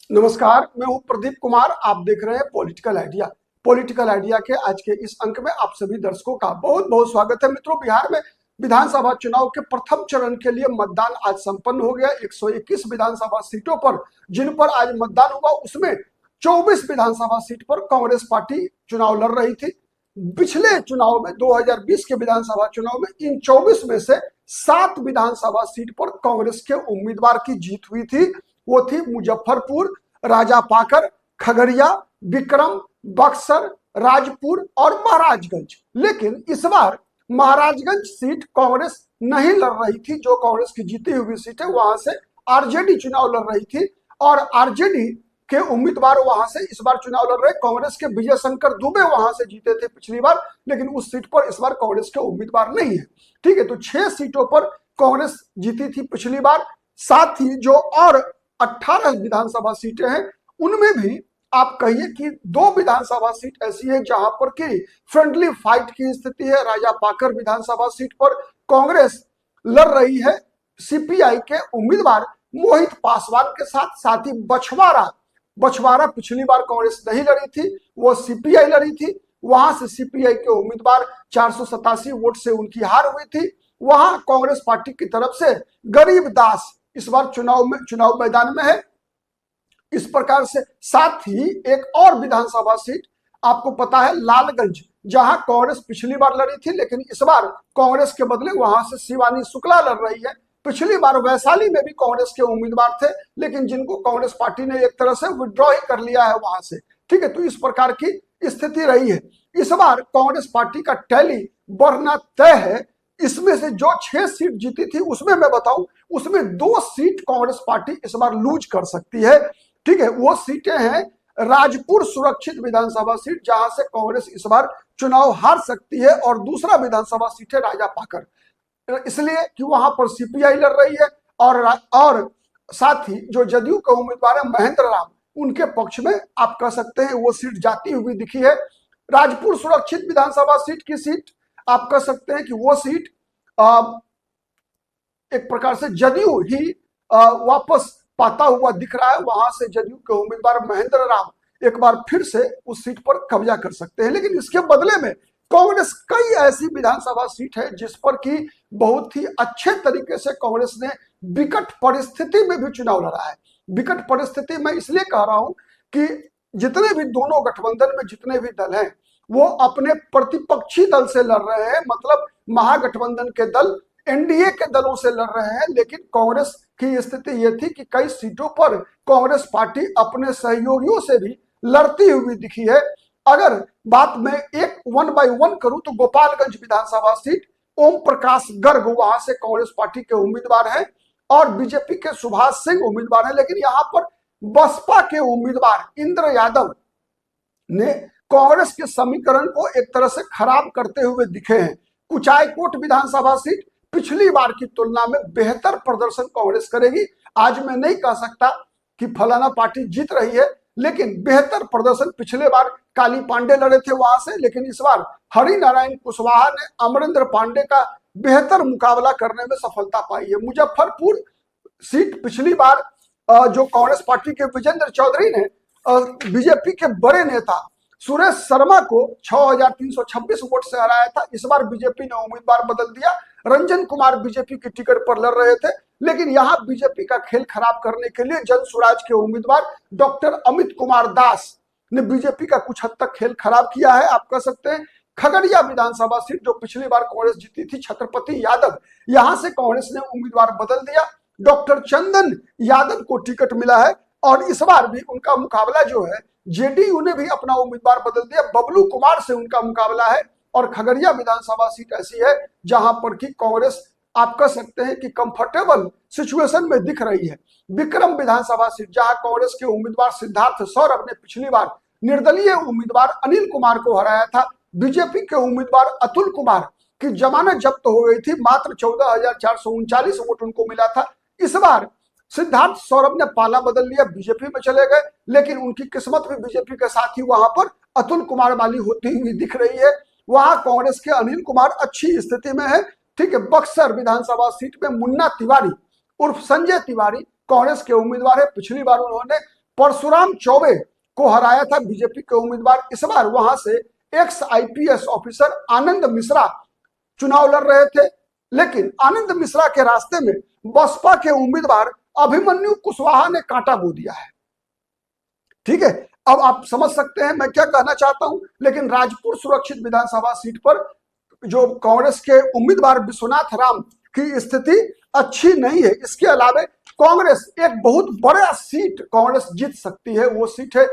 नमस्कार, मैं हूं प्रदीप कुमार। आप देख रहे हैं पॉलिटिकल आइडिया। पॉलिटिकल आइडिया के आज के इस अंक में आप सभी दर्शकों का बहुत बहुत स्वागत है। मित्रों, बिहार में विधानसभा चुनाव के प्रथम चरण के लिए मतदान आज संपन्न हो गया। 121 विधानसभा सीटों पर जिन पर आज मतदान हुआ, उसमें 24 विधानसभा सीट पर कांग्रेस पार्टी चुनाव लड़ रही थी। पिछले चुनाव में 2020 के विधानसभा चुनाव में इन 24 में से 7 विधानसभा सीट पर कांग्रेस के उम्मीदवार की जीत हुई थी। वो थी मुजफ्फरपुर, राजापाकर, खगड़िया, विक्रम, बक्सर, राजपुर और महाराजगंज। लेकिन इस बार महाराजगंज सीट कांग्रेस नहीं लड़ रही थी। जो कांग्रेस की जीती हुई सीट है वहां से आरजेडी चुनाव लड़ रही थी और आरजेडी के उम्मीदवार वहां से इस बार चुनाव लड़ रहे। कांग्रेस के विजय शंकर दुबे वहां से जीते थे पिछली बार, लेकिन उस सीट पर इस बार कांग्रेस के उम्मीदवार नहीं है। ठीक है, तो 6 सीटों पर कांग्रेस जीती थी पिछली बार। साथ ही जो और 18 विधानसभा सीटें हैं उनमें भी आप कहिए कि 2 विधानसभा सीट ऐसी है जहां पर की फ्रेंडली फाइट की स्थिति है। राजापाकर विधानसभा सीट पर कांग्रेस लड़ रही है सीपीआई के उम्मीदवार मोहित पासवान के साथ। साथ ही बछवाड़ा पिछली बार कांग्रेस नहीं लड़ी थी, वो सीपीआई लड़ी थी। वहां से सीपीआई के उम्मीदवार 487 वोट से उनकी हार हुई थी। वहां कांग्रेस पार्टी की तरफ से गरीब दास इस बार चुनाव मैदान में है। इस प्रकार से साथ ही एक और विधानसभा सीट आपको पता है लालगंज, जहां कांग्रेस पिछली बार लड़ी थी, लेकिन इस बार कांग्रेस के बदले वहां से शिवानी शुक्ला लड़ रही है। पिछली बार वैशाली में भी कांग्रेस के उम्मीदवार थे, लेकिन जिनको कांग्रेस पार्टी ने एक तरह से विड्रॉ ही कर लिया है वहां से। ठीक है, तो इस प्रकार की स्थिति रही है। इस बार कांग्रेस पार्टी का टैली बढ़ना तय है। इसमें से जो 6 सीट जीती थी उसमें मैं बताऊं, उसमें 2 सीट कांग्रेस पार्टी इस बार लूज कर सकती है। ठीक है, वो सीटें हैं राजपुर सुरक्षित विधानसभा सीट, जहां से कांग्रेस इस बार चुनाव हार सकती है, और दूसरा विधानसभा सीट है राजापाकर, इसलिए कि वहां पर सीपीआई लड़ रही है और साथ ही जो जदयू के उम्मीदवार है महेंद्र राम, उनके पक्ष में आप कह सकते हैं वो सीट जाती हुई दिखी है। राजपुर सुरक्षित विधानसभा सीट की सीट आप कह सकते हैं कि वो सीट एक प्रकार से जदयू ही वापस पाता हुआ दिख रहा है। वहां से जदयू के उम्मीदवार महेंद्र राम एक बार फिर से उस सीट पर कब्जा कर सकते हैं। लेकिन इसके बदले में कांग्रेस कई ऐसी विधानसभा सीट है जिस पर की बहुत ही अच्छे तरीके से कांग्रेस ने विकट परिस्थिति में भी चुनाव लड़ा है। विकट परिस्थिति में इसलिए कह रहा हूं कि जितने भी दोनों गठबंधन में जितने भी दल हैं वो अपने प्रतिपक्षी दल से लड़ रहे हैं, मतलब महागठबंधन के दल एनडीए के दलों से लड़ रहे हैं। लेकिन कांग्रेस की स्थिति यह थी कि कई सीटों पर कांग्रेस पार्टी अपने सहयोगियों से भी लड़ती हुई दिखी है। अगर बात मैं एक 1 बाय 1 करूं तो गोपालगंज विधानसभा सीट ओम प्रकाश गर्ग वहां से कांग्रेस पार्टी के उम्मीदवार हैं और बीजेपी के सुभाष सिंह उम्मीदवार हैं। लेकिन यहां पर बसपा के उम्मीदवार इंद्र यादव ने कांग्रेस के समीकरण को एक तरह से खराब करते हुए दिखे हैं। कुचायकोट विधानसभा सीट पिछली बार की तुलना में बेहतर प्रदर्शन कांग्रेस करेगी। आज मैं नहीं कह सकता कि फलाना पार्टी जीत रही है, लेकिन बेहतर प्रदर्शन पिछले बार काली पांडे लड़े थे वहां से, लेकिन इस बार हरिनारायण कुशवाहा ने अमरेंद्र पांडे का बेहतर मुकाबला करने में सफलता पाई है। मुजफ्फरपुर सीट पिछली बार जो कांग्रेस पार्टी के विजेंद्र चौधरी ने बीजेपी के बड़े नेता सुरेश शर्मा को 6326 वोट से हराया था। इस बार बीजेपी ने उम्मीदवार बदल दिया। रंजन कुमार बीजेपी की टिकट पर लड़ रहे थे, लेकिन यहां बीजेपी का खेल खराब करने के लिए जन स्वराज के उम्मीदवार डॉक्टर अमित कुमार दास ने बीजेपी का कुछ हद तक खेल खराब किया है। आप कह सकते हैं खगड़िया विधानसभा सीट जो पिछली बार कांग्रेस जीती थी, छत्रपति यादव, यहां से कांग्रेस ने उम्मीदवार बदल दिया। डॉक्टर चंदन यादव को टिकट मिला है और इस बार भी उनका मुकाबला जो है जेडीयू ने भी अपना उम्मीदवार बदल दिया, बबलू कुमार से उनका मुकाबला है। और खगड़िया विधानसभा सीट ऐसी है जहां पर की कांग्रेस आप कह सकते हैं कि कंफर्टेबल सिचुएशन में दिख रही है। विक्रम विधानसभा सीट जहां कांग्रेस के उम्मीदवार सिद्धार्थ सौरभ ने पिछली बार निर्दलीय उम्मीदवार अनिल कुमार को हराया था। बीजेपी के उम्मीदवार अतुल कुमार की जमानत जब्त हो गई थी, मात्र 14,439 वोट उनको मिला था। इस बार सिद्धार्थ सौरभ ने पाला बदल लिया, बीजेपी में चले गए, लेकिन उनकी किस्मत भी बीजेपी के साथ ही वहां पर अतुल कुमार वाली होती हुई दिख रही है। वहां कांग्रेस के अनिल कुमार अच्छी स्थिति में है। ठीक है, बक्सर विधानसभा सीट में मुन्ना तिवारी उर्फ संजय तिवारी कांग्रेस के उम्मीदवार है। पिछली बार उन्होंने परशुराम चौबे को हराया था बीजेपी के उम्मीदवार। इस बार वहां से एक्स आईपीएस ऑफिसर आनंद मिश्रा चुनाव लड़ रहे थे, लेकिन आनंद मिश्रा के रास्ते में बसपा के उम्मीदवार अभिमन्यु कुशवाहा ने कांटा बो दिया है। ठीक है, अब आप समझ सकते हैं मैं क्या कहना चाहता हूं। लेकिन राजपुर सुरक्षित विधानसभा सीट पर जो कांग्रेस के उम्मीदवार विश्वनाथ राम की स्थिति अच्छी नहीं है। इसके अलावा कांग्रेस एक बहुत बड़ा सीट कांग्रेस जीत सकती है, वो सीट है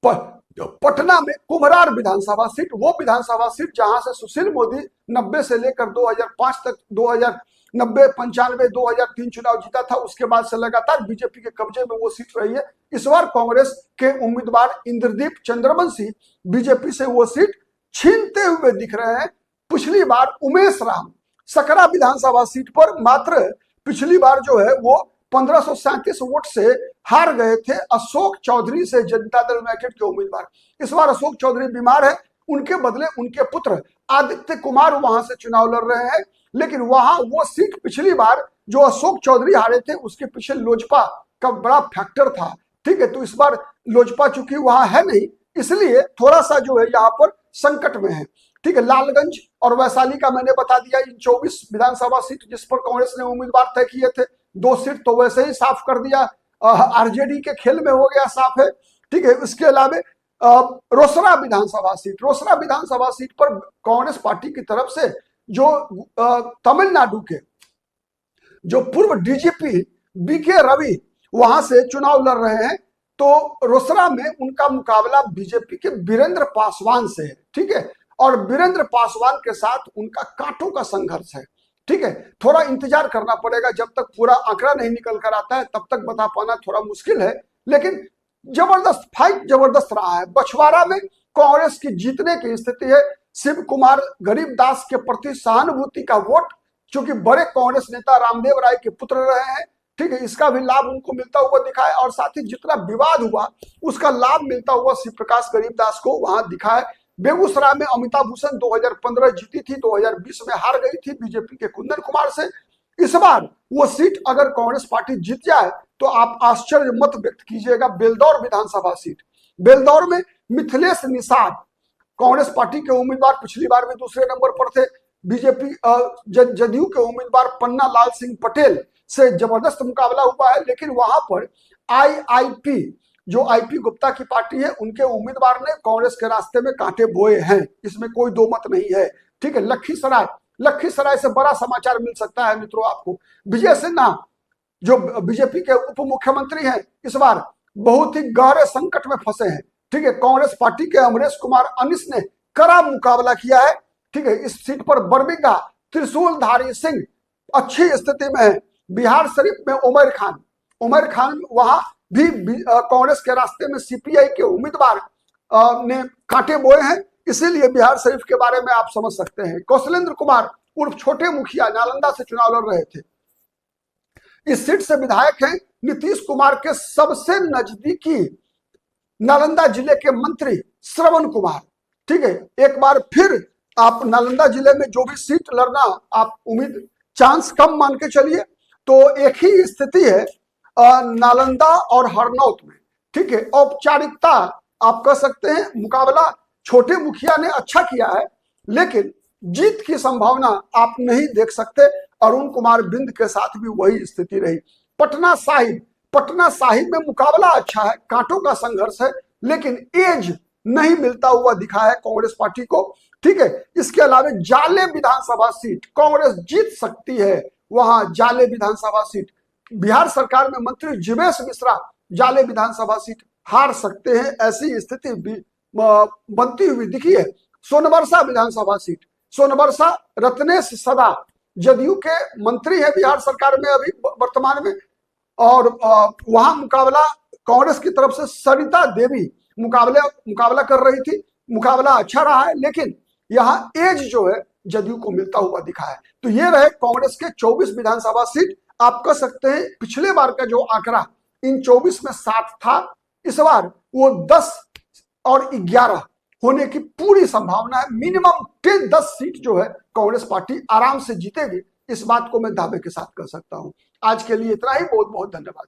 पटना में कुम्हरार विधानसभा सीट। वो विधानसभा सीट जहां से सुशील मोदी 90 से लेकर 2005 तक 2090, 95, 2003 चुनाव जीता था, उसके बाद से लगातार बीजेपी के कब्जे में वो सीट रही है। इस बार कांग्रेस के उम्मीदवार इंद्रदीप चंद्रवंशी बीजेपी से वो सीट छीनते हुए दिख रहे हैं। पिछली बार उमेश राम सकरा विधानसभा सीट पर मात्र पिछली बार जो है वो 1537 वोट से हार गए थे अशोक चौधरी से, जनता दल यूनाइटेड के उम्मीदवार। इस बार अशोक चौधरी बीमार है, उनके बदले उनके पुत्र आदित्य कुमार वहां से चुनाव लड़ रहे हैं। लेकिन वहां वो सीट पिछली बार जो अशोक चौधरी हारे थे उसके पीछे लोजपा का बड़ा फैक्टर था। ठीक है, तो इस बार लोजपा चूंकि वहां है नहीं, इसलिए थोड़ा सा जो है यहाँ पर संकट में है। ठीक है, लालगंज और वैशाली का मैंने बता दिया, इन 24 विधानसभा सीट जिस पर कांग्रेस ने उम्मीदवार तय किए थे, 2 सीट तो वैसे ही साफ कर दिया, आरजेडी के खेल में हो गया साफ है। ठीक है, इसके अलावा रोसड़ा विधानसभा सीट पर कांग्रेस पार्टी की तरफ से जो तमिलनाडु के जो पूर्व डीजीपी बीके रवि वहां से चुनाव लड़ रहे हैं, तो रोसड़ा में उनका मुकाबला बीजेपी के वीरेंद्र पासवान से है। ठीक है, और वीरेंद्र पासवान के साथ उनका कांटों का संघर्ष है। ठीक है, थोड़ा इंतजार करना पड़ेगा, जब तक पूरा आंकड़ा नहीं निकल कर आता है तब तक बता पाना थोड़ा मुश्किल है। लेकिन जबरदस्त फाइट जबरदस्त रहा है। बछवाड़ा में कांग्रेस की जीतने की स्थिति है। शिव कुमार गरीबदास के प्रति सहानुभूति का वोट, चूंकि बड़े कांग्रेस नेता रामदेव राय के पुत्र रहे हैं, ठीक है, इसका भी लाभ उनको मिलता हुआ दिखा है। और साथ ही जितना विवाद हुआ उसका लाभ मिलता हुआ शिव प्रकाश गरीबदास को वहां दिखा है। बेगूसराय में अमिता भूषण 2015 जीती थी, 2020 में हार गई थी बीजेपी के कुंदन कुमार से। इस बार वो सीट अगर कांग्रेस पार्टी जीत जाए तो आप आश्चर्य मत व्यक्त कीजिएगा। बेलदौर विधानसभा सीट, बेलदौर में मिथिलेश निषाद कांग्रेस पार्टी के उम्मीदवार पिछली बार भी दूसरे नंबर पर थे। बीजेपी जदयू के उम्मीदवार पन्ना लाल सिंह पटेल से जबरदस्त मुकाबला हुआ है। लेकिन वहां पर आईआईपी जो आईपी गुप्ता की पार्टी है, उनके उम्मीदवार ने कांग्रेस के रास्ते में कांटे बोए हैं, इसमें कोई दो मत नहीं है। ठीक है, लखीसराय से बड़ा समाचार मिल सकता है मित्रों आपको। विजय सिन्हा जो बीजेपी के उप मुख्यमंत्री हैं, इस बार बहुत ही गहरे संकट में फंसे हैं। ठीक है, कांग्रेस पार्टी के अमरेश कुमार अनिस ने कड़ा मुकाबला किया है। ठीक है, इस सीट पर बरबीघा त्रिशूलधारी सिंह अच्छी स्थिति में है। बिहार शरीफ में उमर खान वहां भी कांग्रेस के रास्ते में सीपीआई के उम्मीदवार ने कांटे बोए हैं, इसीलिए बिहार शरीफ के बारे में आप समझ सकते हैं। कौशलेंद्र कुमार उर्फ छोटे मुखिया नालंदा से चुनाव लड़ रहे थे। इस सीट से विधायक हैं नीतीश कुमार के सबसे नजदीकी नालंदा जिले के मंत्री श्रवण कुमार। ठीक है, एक बार फिर आप नालंदा जिले में जो भी सीट लड़ना आप उम्मीद चांस कम मान के चलिए, तो एक ही स्थिति है नालंदा और हरनौत में। ठीक है, औपचारिकता आप कह सकते हैं, मुकाबला छोटे मुखिया ने अच्छा किया है, लेकिन जीत की संभावना आप नहीं देख सकते। अरुण कुमार बिंद के साथ भी वही स्थिति रही। पटना साहिब में मुकाबला अच्छा है, कांटों का संघर्ष है, लेकिन एज नहीं मिलता हुआ दिखा है कांग्रेस पार्टी को। ठीक है, इसके अलावा जाले विधानसभा सीट कांग्रेस जीत सकती है। वहां जाले विधानसभा सीट बिहार सरकार में मंत्री जिवेश मिश्रा जाले विधानसभा सीट हार सकते हैं, ऐसी स्थिति बनती हुई दिखी है। सोनबरसा विधानसभा सीट, सोनबरसा रत्नेश सदा जदयू के मंत्री है बिहार सरकार में अभी वर्तमान में, और वहां मुकाबला कांग्रेस की तरफ से सरिता देवी मुकाबला कर रही थी। मुकाबला अच्छा रहा है, लेकिन यहाँ एज जो है जदयू को मिलता हुआ दिखा है। तो ये रहे कांग्रेस के 24 विधानसभा सीट। आप कह सकते हैं पिछले बार का जो आंकड़ा इन 24 में 7 था, इस बार वो 10 और 11 होने की पूरी संभावना है। मिनिमम 10 सीट जो है कांग्रेस पार्टी आराम से जीतेगी, इस बात को मैं दावे के साथ कह सकता हूं। आज के लिए इतना ही, बहुत बहुत धन्यवाद।